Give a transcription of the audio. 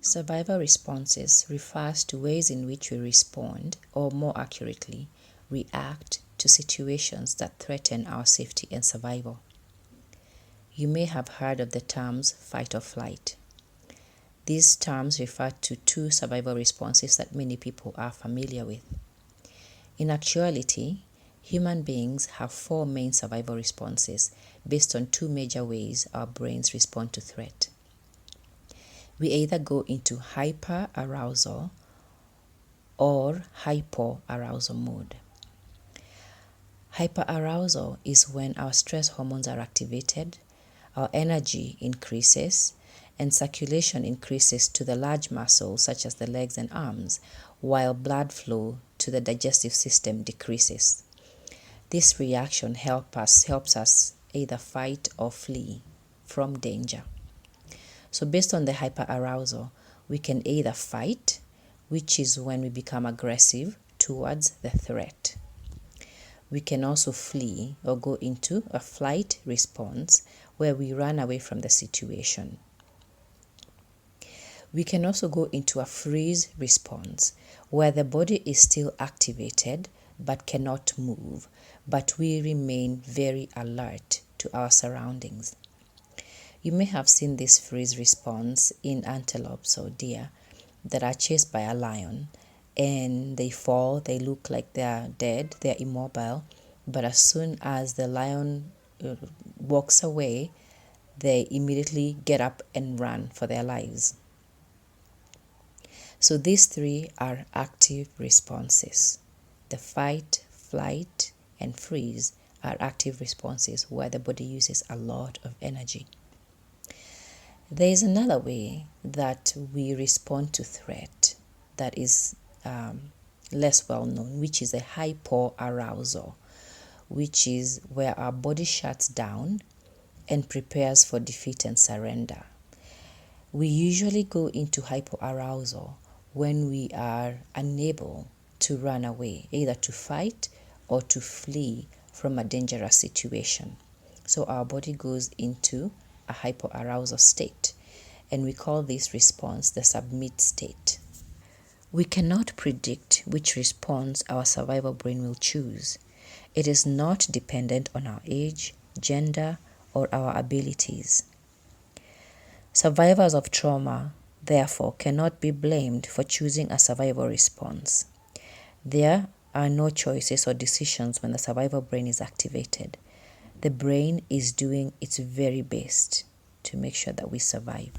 Survival responses refers to ways in which we respond, or more accurately, react to situations that threaten our safety and survival. You may have heard of the terms fight or flight. These terms refer to two survival responses that many people are familiar with. In actuality, human beings have four main survival responses based on two major ways our brains respond to threat. We either go into hyperarousal or hypoarousal mode. Hyperarousal is when our stress hormones are activated, our energy increases, and circulation increases to the large muscles such as the legs and arms, while blood flow to the digestive system decreases. This reaction helps us either fight or flee from danger. So based on the hyperarousal, we can either fight, which is when we become aggressive towards the threat. We can also flee or go into a flight response where we run away from the situation. We can also go into a freeze response where the body is still activated but cannot move, but we remain very alert to our surroundings. You may have seen this freeze response in antelopes or deer that are chased by a lion, and they fall, they look like they are dead, they are immobile, but as soon as the lion walks away, they immediately get up and run for their lives. So these three are active responses. The fight, flight, and freeze are active responses where the body uses a lot of energy. There is another way that we respond to threat that is less well known, which is a hypoarousal, which is where our body shuts down and prepares for defeat and surrender. We usually go into hypoarousal when we are unable to run away, either to fight or to flee from a dangerous situation. So our body goes into a hypoarousal state, and we call this response the submit state. We cannot predict which response our survival brain will choose. It is not dependent on our age, gender, or our abilities. Survivors of trauma, therefore, cannot be blamed for choosing a survival response. There are no choices or decisions when the survival brain is activated. The brain is doing its very best to make sure that we survive.